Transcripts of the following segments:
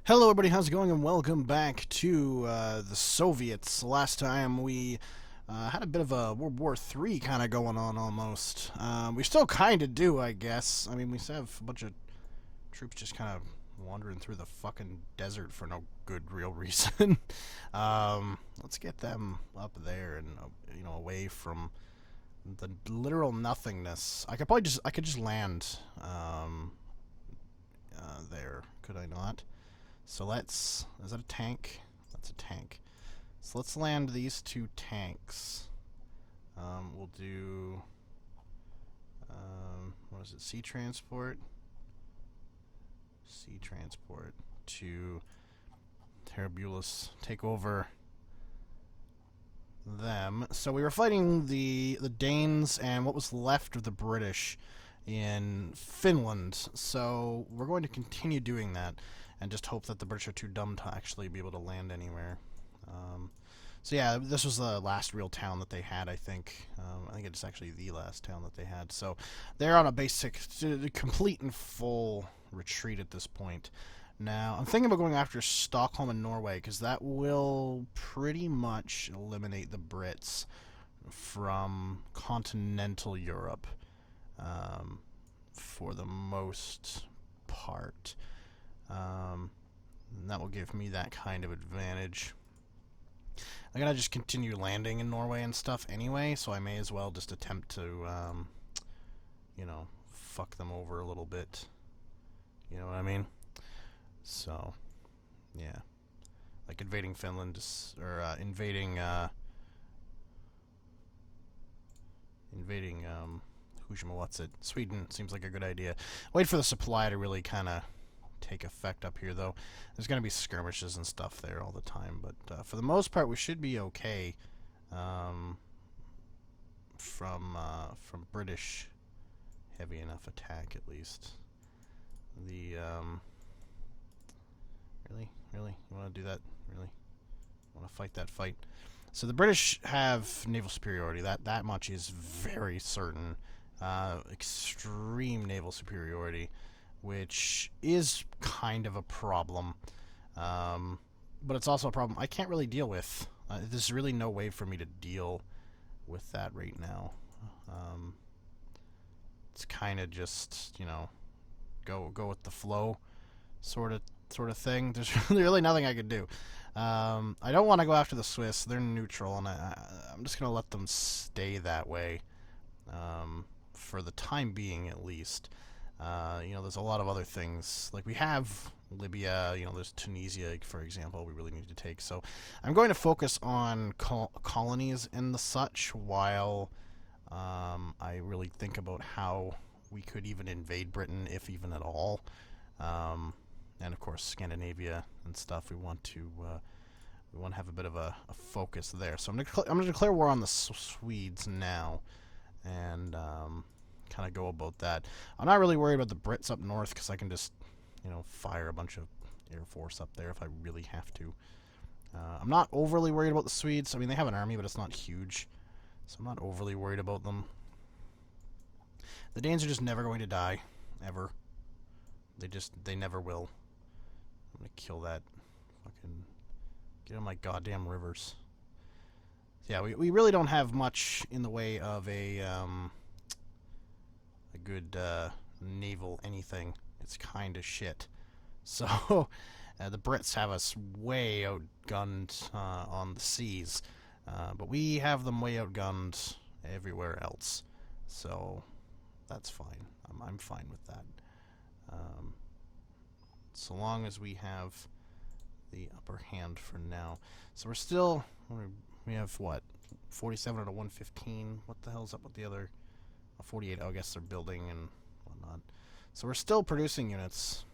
Hello everybody, how's it going, and welcome back to the Soviets. Last time we had a bit of a World War III kind of going on almost. We still kind of do, I guess. I mean, we still have a bunch of troops just kind of wandering through the fucking desert for no good real reason. Let's get them up there and away from the literal nothingness. I could just land there, could I not? So let's. Is that a tank? That's a tank. So let's land these two tanks. We'll do. What is it? Sea transport? Sea transport to Terabulus. Take over them. So we were fighting the Danes and what was left of the British in Finland. So we're going to continue doing that and just hope that the British are too dumb to actually be able to land anywhere. So yeah, this was the last real town that they had, I think. I think it's actually the last town that they had. So they're on a basic, complete and full retreat at this point. Now, I'm thinking about going after Stockholm and Norway, because that will pretty much eliminate the Brits from continental Europe for the most part. And that will give me that kind of advantage. I'm gonna just continue landing in Norway and stuff anyway, so I may as well just attempt to, fuck them over a little bit. You know what I mean? So, yeah, like invading Finland, or invading what's it? Sweden seems like a good idea. Wait for the supply to really kind of take effect up here, though. There's going to be skirmishes and stuff there all the time, but for the most part, we should be okay from British heavy enough attack, at least. The really, you want to do that? Really, want to fight that fight? So the British have naval superiority. That much is very certain. Extreme naval superiority, which is kind of a problem. But it's also a problem I can't really deal with. There's really no way for me to deal with that right now. It's kind of just go with the flow, sort of thing. There's really nothing I could do. I don't want to go after the Swiss. They're neutral, and I'm just gonna let them stay that way for the time being, at least. There's a lot of other things. Like we have Libya, there's Tunisia, for example, we really need to take. So I'm going to focus on colonies and the such while I really think about how we could even invade Britain, if even at all. And of course, Scandinavia and stuff. We want to have a bit of a focus there. So I'm going to declare war on the Swedes now, and kind of go about that. I'm not really worried about the Brits up north because I can just, fire a bunch of air force up there if I really have to. I'm not overly worried about the Swedes. I mean, they have an army, but it's not huge, so I'm not overly worried about them. The Danes are just never going to die, ever. They never will. I'm gonna kill that. Fucking get on my goddamn rivers. Yeah, we really don't have much in the way of a good naval anything. It's kind of shit. So the Brits have us way outgunned on the seas, but we have them way outgunned everywhere else. So that's fine. I'm fine with that. So long as we have the upper hand for now. So we have what? 47 out of 115. What the hell's up with the other 48? Oh, I guess they're building and whatnot. So we're still producing units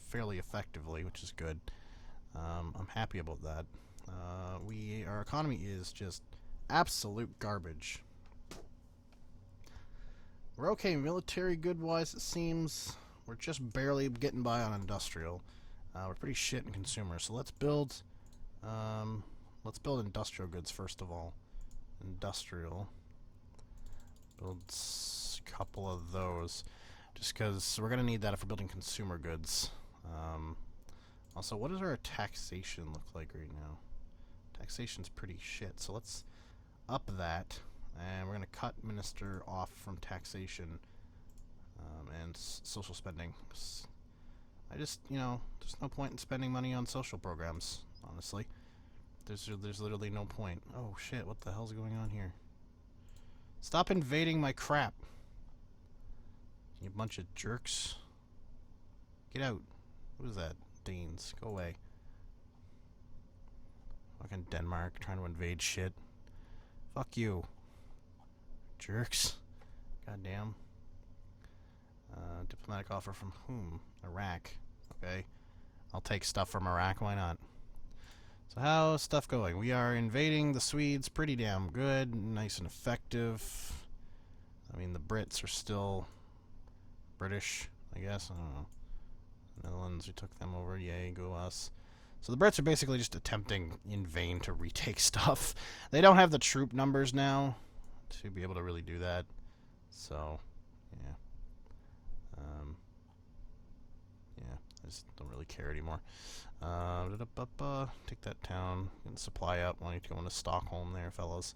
fairly effectively, which is good. I'm happy about that. Our economy is just absolute garbage. We're okay military good-wise, it seems. We're just barely getting by on industrial. We're pretty shit in consumer, so let's build industrial goods first of all. Industrial. Build a couple of those, just because we're going to need that if we're building consumer goods. Also, what does our taxation look like right now? Taxation's pretty shit, so let's up that. And we're going to cut minister off from taxation and social spending. I just, there's no point in spending money on social programs, honestly. There's literally no point. Oh shit, what the hell's going on here? Stop invading my crap. You bunch of jerks. Get out. What is that? Danes. Go away. Fucking Denmark trying to invade shit. Fuck you. Jerks. Goddamn. Diplomatic offer from whom? Iraq. Okay. I'll take stuff from Iraq, why not? So how's stuff going? We are invading the Swedes pretty damn good. Nice and effective. I mean, the Brits are still British, I guess. I don't know. Netherlands, we took them over. Yay, go us. So the Brits are basically just attempting in vain to retake stuff. They don't have the troop numbers now to be able to really do that. So, yeah. I just don't really care anymore. Take that town. Get the supply up. Why don't you go into Stockholm there, fellas?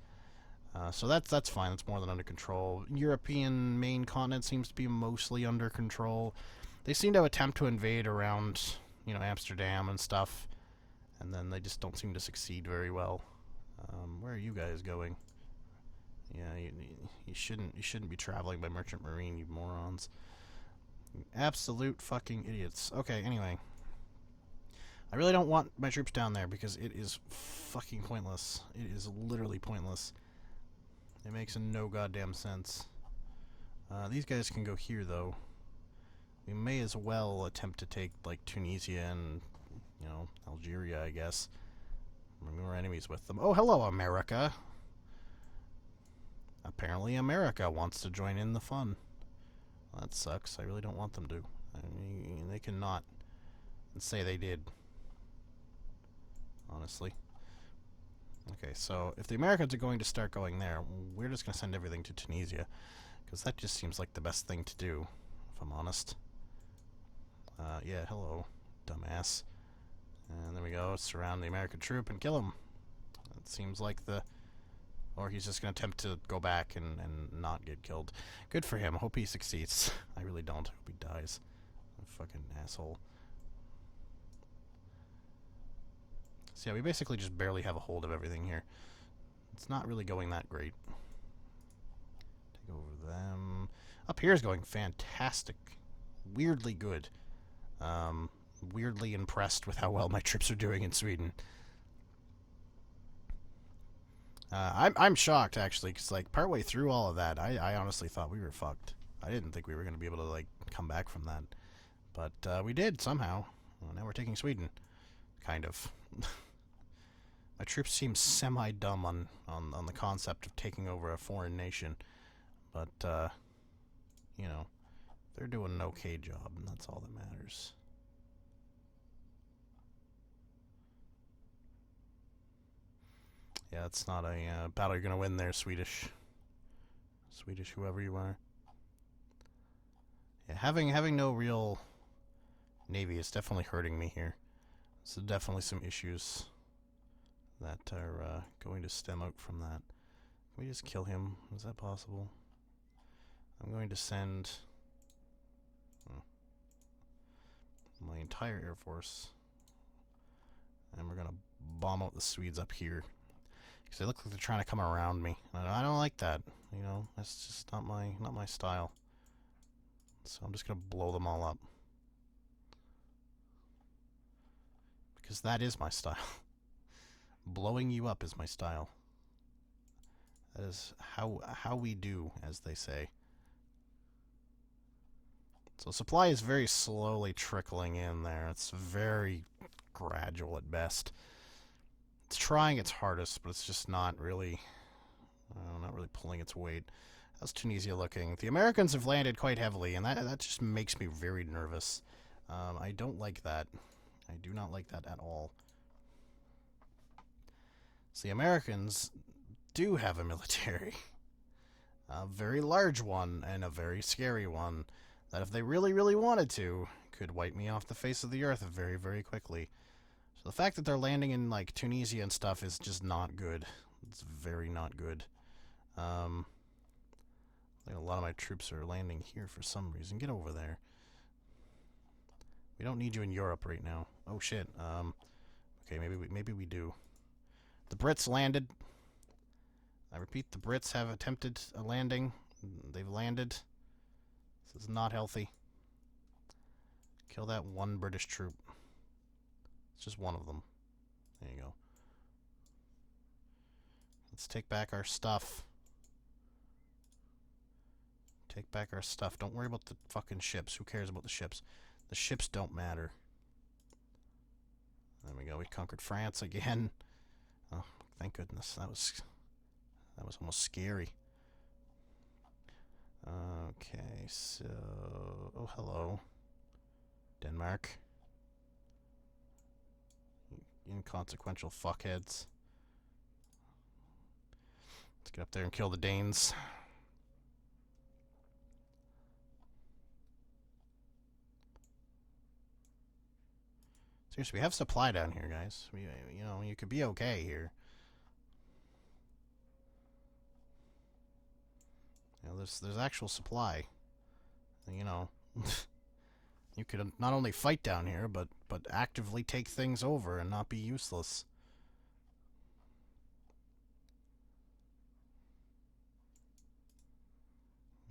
So that's fine. That's more than under control. European main continent seems to be mostly under control. They seem to attempt to invade around, Amsterdam and stuff, and then they just don't seem to succeed very well. Where are you guys going? Yeah, you shouldn't be traveling by merchant marine, you morons. Absolute fucking idiots. Okay, anyway. I really don't want my troops down there because it is fucking pointless. It is literally pointless. It makes no goddamn sense. These guys can go here, though. We may as well attempt to take, like, Tunisia and, Algeria, I guess. I mean, we're enemies with them. Oh, hello, America! Apparently America wants to join in the fun. Well, that sucks. I really don't want them to. I mean, they cannot say they did. Honestly. Okay, so if the Americans are going to start going there, we're just going to send everything to Tunisia. Because that just seems like the best thing to do, if I'm honest. Yeah, hello, dumbass. And there we go. Surround the American troop and kill him. That seems like the... Or he's just going to attempt to go back and not get killed. Good for him. Hope he succeeds. I really don't. Hope he dies. Fucking asshole. So yeah, we basically just barely have a hold of everything here. It's not really going that great. Take over them. Up here is going fantastic. Weirdly good. Weirdly impressed with how well my troops are doing in Sweden. I'm shocked, actually, because, like, partway through all of that, I honestly thought we were fucked. I didn't think we were going to be able to, like, come back from that. But we did, somehow. Well, now we're taking Sweden. Kind of. My troops seem semi-dumb on the concept of taking over a foreign nation. But, they're doing an okay job, and that's all that matters. Yeah, it's not a battle you're going to win there, Swedish. Swedish, whoever you are. Yeah, having no real navy is definitely hurting me here. So definitely some issues that are going to stem out from that. Can we just kill him? Is that possible? I'm going to send my entire air force, and we're going to bomb out the Swedes up here. Because they look like they're trying to come around me. I don't like that. That's just not my style. So I'm just going to blow them all up. Because that is my style. Blowing you up is my style. That is how we do, as they say. So supply is very slowly trickling in there. It's very gradual at best. It's trying its hardest, but it's just not really pulling its weight. How's Tunisia looking? The Americans have landed quite heavily, and that just makes me very nervous. I don't like that. I do not like that at all. So the Americans do have a military. A very large one, and a very scary one, that if they really, really wanted to, could wipe me off the face of the earth very, very quickly. So the fact that they're landing in, like, Tunisia and stuff is just not good. It's very not good. I think a lot of my troops are landing here for some reason. Get over there. We don't need you in Europe right now. Oh, shit. Okay, maybe we do. The Brits landed. I repeat, the Brits have attempted a landing. They've landed. This is not healthy. Kill that one British troop. It's just one of them. There you go. Let's take back our stuff. Take back our stuff. Don't worry about the fucking ships. Who cares about the ships? The ships don't matter. There we go. We conquered France again. Oh, thank goodness. That was almost scary. Okay, so... Oh, hello. Denmark. Inconsequential fuckheads. Let's get up there and kill the Danes. Seriously, we have supply down here, guys. You know, you could be okay here. You know, there's actual supply. You know, you could not only fight down here, but actively take things over and not be useless.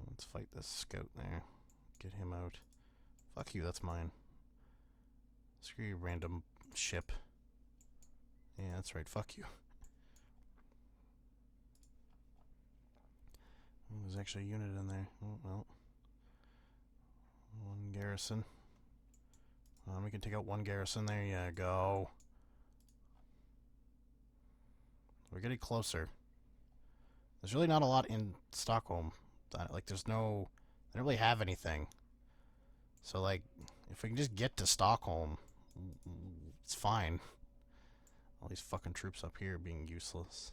Let's fight this scout there. Get him out. Fuck you, that's mine. Screw you, random ship. Yeah, that's right, fuck you. Oh, there's actually a unit in there. Oh, well. One garrison. We can take out one garrison. There you go. We're getting closer. There's really not a lot in Stockholm. Like, there's no... They don't really have anything. So, like, if we can just get to Stockholm, it's fine. All these fucking troops up here being useless.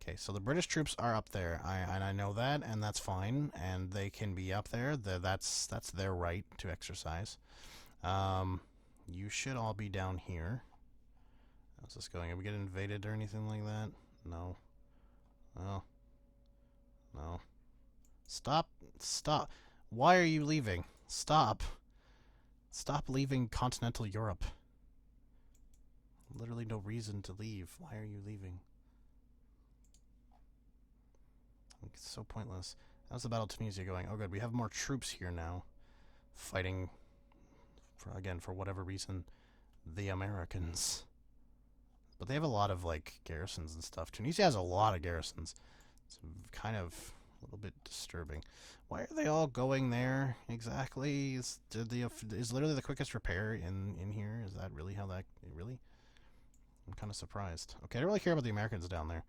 Okay, so the British troops are up there. I know that, and that's fine. And they can be up there. That's their right to exercise. You should all be down here. How's this going? Are we getting invaded or anything like that? No. Oh. No. Stop. Stop. Why are you leaving? Stop. Stop leaving continental Europe. Literally no reason to leave. Why are you leaving? It's so pointless. How's the Battle of Tunisia going? Oh, good. We have more troops here now. Fighting, for whatever reason, the Americans. But they have a lot of, like, garrisons and stuff. Tunisia has a lot of garrisons. It's kind of a little bit disturbing. Why are they all going there exactly? Is literally the quickest repair in here? Is that really how that... Really? I'm kind of surprised. Okay, I don't really care about the Americans down there.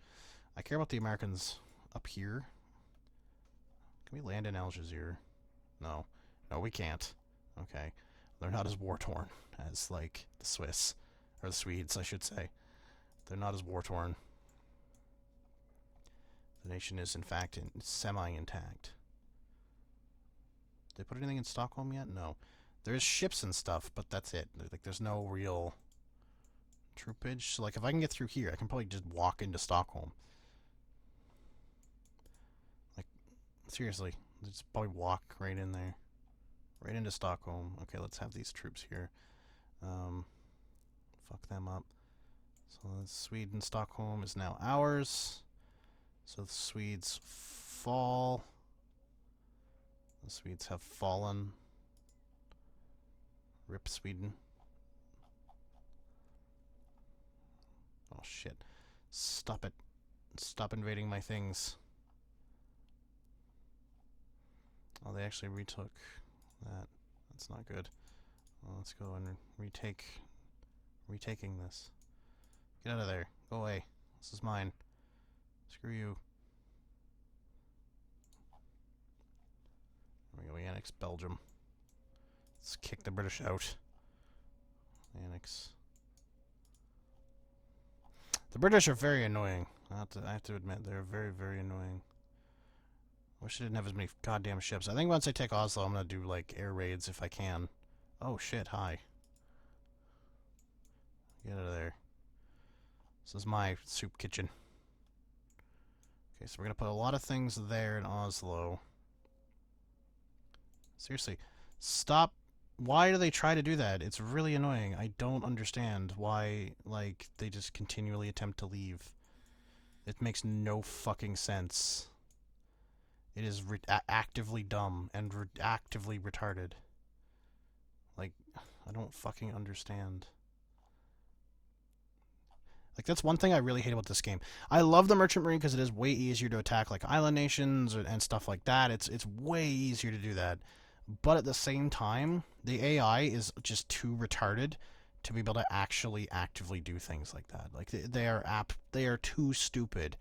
I care about the Americans up here. Can we land in Algiers? No. No, we can't. Okay. They're not as war-torn as, like, the Swiss. Or the Swedes, I should say. They're not as war-torn. The nation is, in fact, semi-intact. Did they put anything in Stockholm yet? No. There's ships and stuff, but that's it. Like, there's no real troopage. So, like, if I can get through here, I can probably just walk into Stockholm. Like, seriously. Just probably walk right in there. Right into Stockholm. Okay, let's have these troops here. Fuck them up. So, Sweden, Stockholm is now ours. So the Swedes fall. The Swedes have fallen. Rip Sweden. Oh shit. Stop it. Stop invading my things. Oh, they actually retook that. That's not good. Well, let's go and retaking this. Get out of there. Go away. This is mine. Screw you. There we go. We annex Belgium. Let's kick the British out. Annex. The British are very annoying. I have to admit, they're very, very annoying. Wish I didn't have as many goddamn ships. I think once I take Oslo, I'm gonna do, like, air raids if I can. Oh, shit, hi. Get out of there. This is my soup kitchen. Okay, so we're gonna put a lot of things there in Oslo. Seriously, stop. Why do they try to do that? It's really annoying. I don't understand why, like, they just continually attempt to leave. It makes no fucking sense. It is actively dumb and actively retarded. Like, I don't fucking understand. Like, that's one thing I really hate about this game. I love the Merchant Marine because it is way easier to attack, like, island nations and stuff like that. It's way easier to do that. But at the same time, the AI is just too retarded to be able to actually actively do things like that. Like, they are too stupid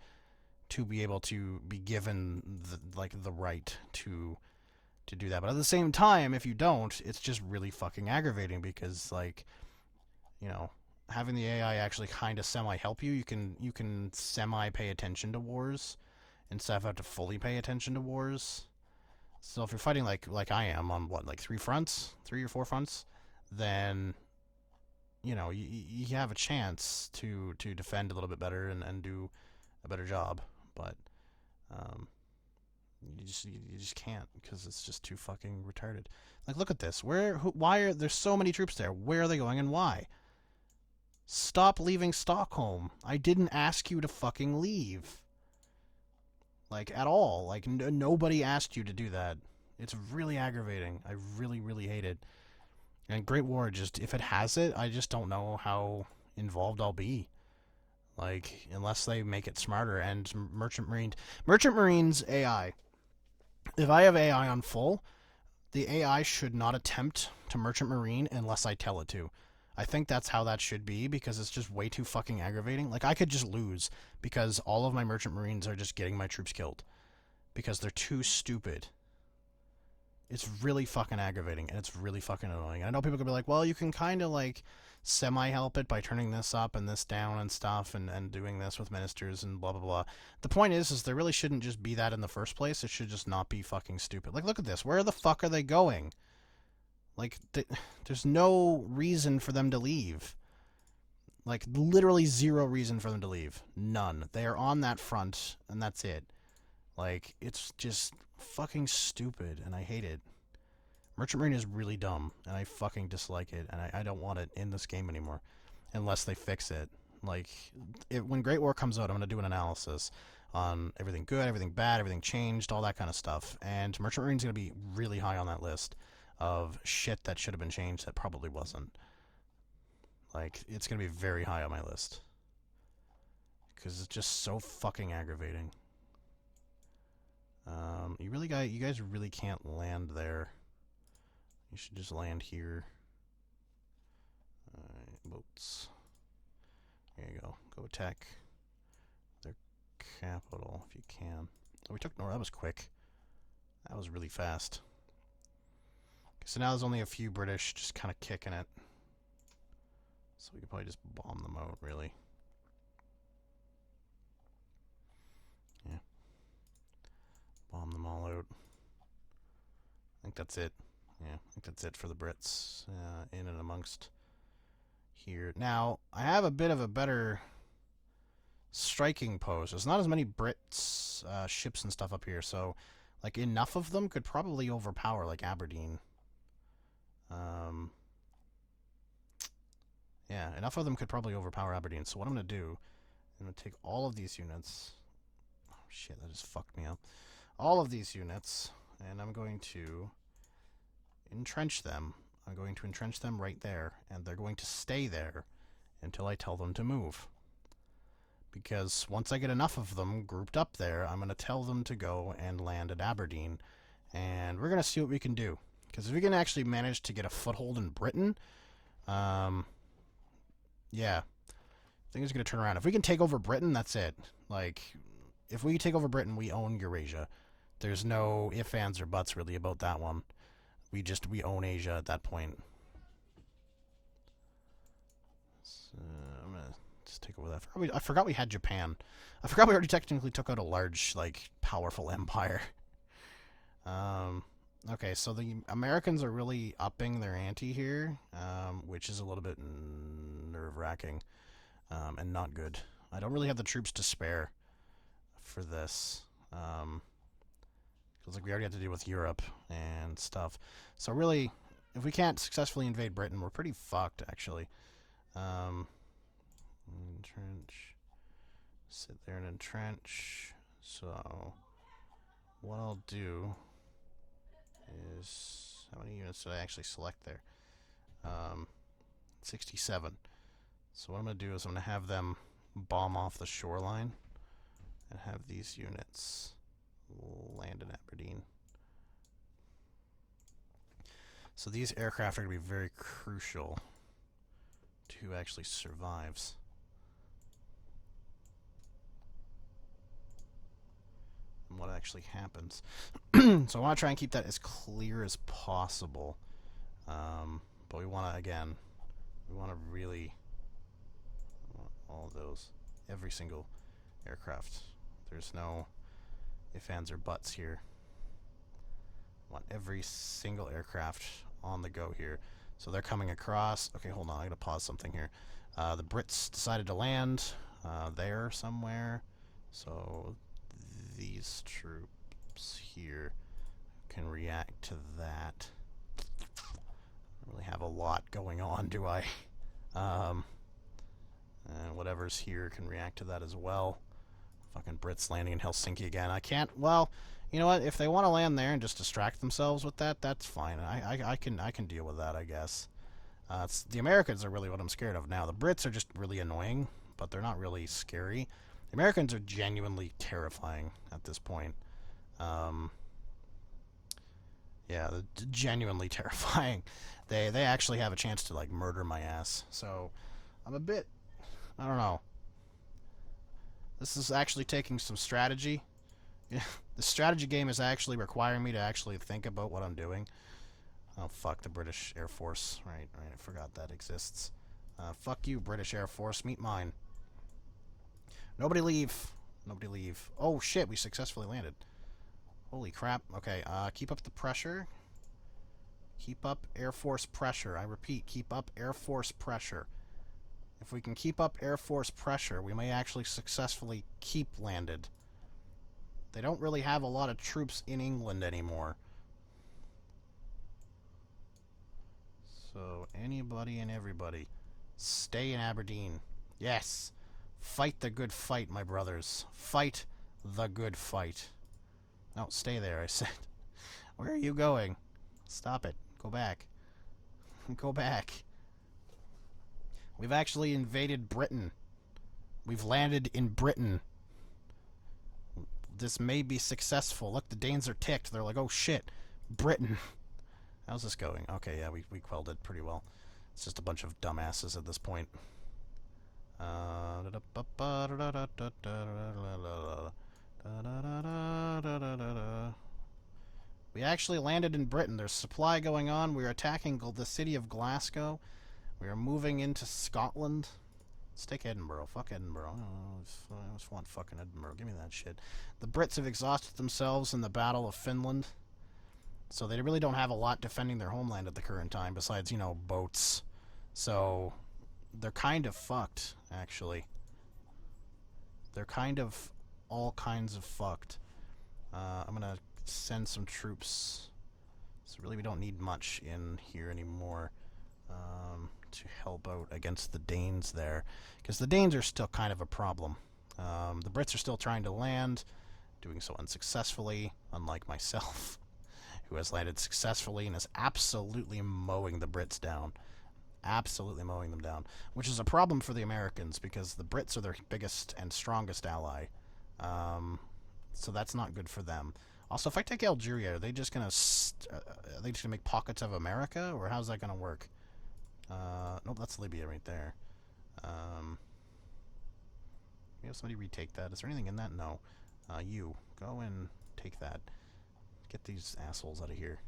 to be able to be given the right to do that. But at the same time, if you don't, it's just really fucking aggravating because, like, you know, having the AI actually kind of semi help you, you can semi pay attention to wars instead of have to fully pay attention to wars. So if you're fighting like I am on what, like 3 or 4 fronts, then you know you have a chance to defend a little bit better and do a better job. But um, you just can't because it's just too fucking retarded. Like, look at this. Why are there so many troops there? Where are they going and why? Stop leaving Stockholm. I didn't ask you to fucking leave. Like, at all. Like, nobody asked you to do that. It's really aggravating. I really, really hate it. And Great War, just, if it has it, I just don't know how involved I'll be. Like, unless they make it smarter. And Merchant Marine's AI. If I have AI on full, the AI should not attempt to Merchant Marine unless I tell it to. I think that's how that should be because it's just way too fucking aggravating. Like, I could just lose because all of my Merchant Marines are just getting my troops killed because they're too stupid. It's really fucking aggravating and it's really fucking annoying. I know people could be like, well, you can kind of like semi-help it by turning this up and this down and stuff and doing this with ministers and blah, blah, blah. The point is there really shouldn't just be that in the first place. It should just not be fucking stupid. Like, look at this. Where the fuck are they going? Like, there's no reason for them to leave. Like, literally zero reason for them to leave. None. They are on that front, and that's it. Like, it's just fucking stupid, and I hate it. Merchant Marine is really dumb, and I fucking dislike it, and I don't want it in this game anymore. Unless they fix it. Like, when Great War comes out, I'm going to do an analysis on everything good, everything bad, everything changed, all that kind of stuff. And Merchant Marine's going to be really high on that list of shit that should have been changed that probably wasn't. Like, it's going to be very high on my list. Because it's just so fucking aggravating. You guys really can't land there. You should just land here. Boats. There you go. Go attack their capital if you can. Oh, we took Nor. That was quick. That was really fast. So now there's only a few British just kind of kicking it. So we could probably just bomb them out, really. Yeah. Bomb them all out. I think that's it. Yeah, I think that's it for the Brits in and amongst here. Now, I have a bit of a better striking post. There's not as many Brits ships and stuff up here, so like enough of them could probably overpower like Aberdeen. Yeah, enough of them could probably overpower Aberdeen. So what I'm going to do, I'm going to take all of these units. Oh, shit, that just fucked me up. All of these units, and I'm going to entrench them. I'm going to entrench them right there, and they're going to stay there until I tell them to move. Because once I get enough of them grouped up there, I'm going to tell them to go and land at Aberdeen, and we're going to see what we can do. Because if we can actually manage to get a foothold in Britain, yeah, things are going to turn around. If we can take over Britain, that's it. Like, if we take over Britain, we own Eurasia. There's no ifs, ands, or buts really about that one. We own Asia at that point. So I'm going to just take over that. I forgot we had Japan. I forgot we already technically took out a large, like, powerful empire. Okay, so the Americans are really upping their ante here, which is a little bit nerve-wracking and not good. I don't really have the troops to spare for this. Because like we already have to deal with Europe and stuff. So really, if we can't successfully invade Britain, we're pretty fucked, actually. Entrench. Sit there and entrench. So, what I'll do is... How many units did I actually select there? 67. So what I'm going to do is I'm going to have them bomb off the shoreline and have these units land in Aberdeen. So these aircraft are going to be very crucial to who actually survives. And what actually happens. So I want to try and keep that as clear as possible. But we want to, again, we want to really... all of those. Every single aircraft. There's no ifs, ands, or buts here. I want every single aircraft on the go here. So they're coming across. Okay, hold on. I gotta pause something here. The Brits decided to land there somewhere. So these troops here can react to that. I don't really have a lot going on, do I? And whatever's here can react to that as well. Fucking Brits landing in Helsinki again. I can't... Well, you know what? If they want to land there and just distract themselves with that, that's fine. I can deal with that, I guess. The Americans are really what I'm scared of now. The Brits are just really annoying, but they're not really scary. The Americans are genuinely terrifying at this point. Yeah, they're genuinely terrifying. They actually have a chance to, like, murder my ass. So, I'm a bit... I don't know. This is actually taking some strategy. The strategy game is actually requiring me to actually think about what I'm doing. Oh, fuck the British Air Force. Right, I forgot that exists. Fuck you, British Air Force. Meet mine. Nobody leave. Nobody leave. Oh, shit, we successfully landed. Holy crap. Okay, keep up the pressure. Keep up Air Force pressure. I repeat, keep up Air Force pressure. If we can keep up Air Force pressure, we may actually successfully keep landed. They don't really have a lot of troops in England anymore. So, anybody and everybody, stay in Aberdeen. Yes! Fight the good fight, my brothers. Fight the good fight. No, stay there, I said. Where are you going? Stop it. Go back. Go back. We've actually invaded Britain. We've landed in Britain. This may be successful. Look, the Danes are ticked. They're like, oh shit, Britain. How's this going? Okay, yeah, we quelled it pretty well. It's just a bunch of dumbasses at this point. We actually landed in Britain. There's supply going on. We're attacking the city of Glasgow. We are moving into Scotland. Let's take Edinburgh. Fuck Edinburgh. I just want fucking Edinburgh. Give me that shit. The Brits have exhausted themselves in the Battle of Finland. So they really don't have a lot defending their homeland at the current time, besides, you know, boats. So they're kind of fucked, actually. They're kind of all kinds of fucked. I'm going to send some troops. So really we don't need much in here anymore. To help out against the Danes there, because the Danes are still kind of a problem. The Brits are still trying to land, doing so unsuccessfully, unlike myself, who has landed successfully and is absolutely mowing the Brits down. Absolutely mowing them down, which is a problem for the Americans, because the Brits are their biggest and strongest ally. So that's not good for them. Also, if I take Algeria, are they just gonna make pockets of America, or how's that gonna work? Nope, that's Libya right there. Maybe somebody retake that. Is there anything in that? No. You, go and take that. Get these assholes out of here.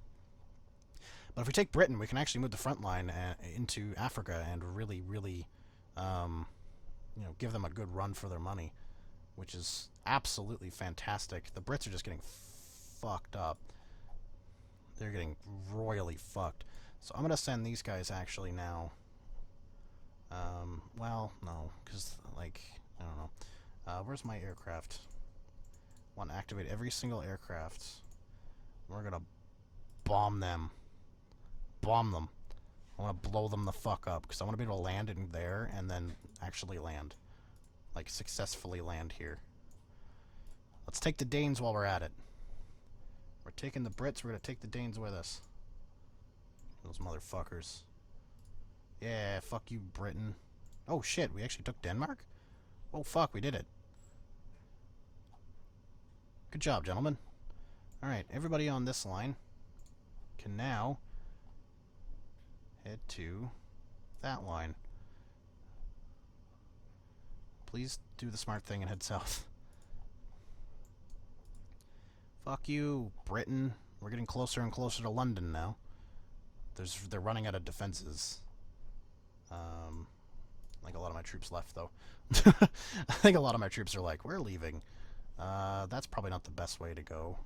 But if we take Britain, we can actually move the front line into Africa and really, really, give them a good run for their money, which is absolutely fantastic. The Brits are just getting fucked up. They're getting royally fucked. So I'm gonna send these guys actually now. Well, no, because, like, I don't know. Where's my aircraft? Want to activate every single aircraft. We're gonna bomb them. Bomb them. I want to blow them the fuck up, because I want to be able to land in there and then actually land. Like, successfully land here. Let's take the Danes while we're at it. We're taking the Brits, we're gonna take the Danes with us. Those motherfuckers. Yeah, fuck you, Britain. Oh shit, we actually took Denmark? Oh fuck, we did it. Good job, gentlemen. Alright, everybody on this line can now head to that line. Please do the smart thing and head south. Fuck you, Britain. We're getting closer and closer to London now. They're running out of defenses. I think a lot of my troops left, though. I think a lot of my troops are like, we're leaving. That's probably not the best way to go.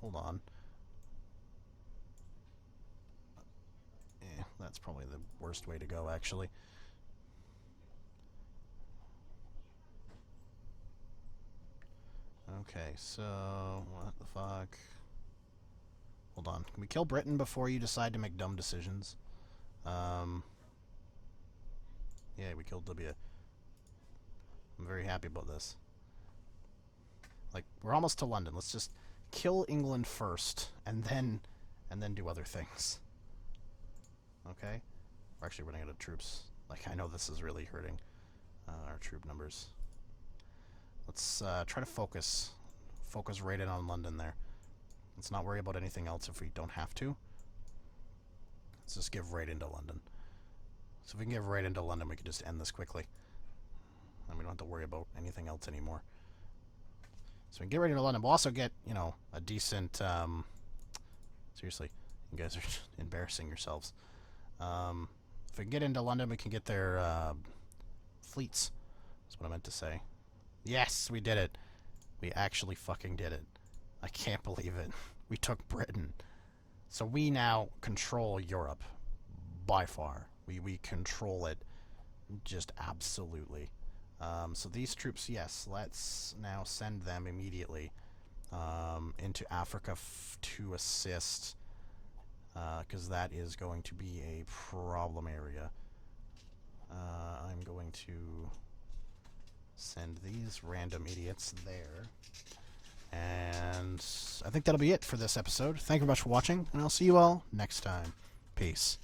Hold on. Yeah, that's probably the worst way to go, actually. Okay, so what the fuck? Hold on. Can we kill Britain before you decide to make dumb decisions? Yeah, we killed Libya. I'm very happy about this. Like, we're almost to London. Let's just kill England first, and then do other things. Okay? We're actually running out of troops. Like, I know this is really hurting our troop numbers. Let's try to focus. Focus right in on London there. Let's not worry about anything else if we don't have to. Let's just give right into London. So if we can get right into London, we can just end this quickly. And we don't have to worry about anything else anymore. So we can get right into London. We'll also get, you know, a decent... seriously, you guys are embarrassing yourselves. If we can get into London, we can get their fleets. That's what I meant to say. Yes, we did it. We actually fucking did it. I can't believe it. We took Britain. So we now control Europe. By far. We control it just absolutely. So these troops, yes, let's now send them immediately into Africa to assist, because that is going to be a problem area. I'm going to send these random idiots there. And I think that'll be it for this episode. Thank you very much for watching, and I'll see you all next time. Peace.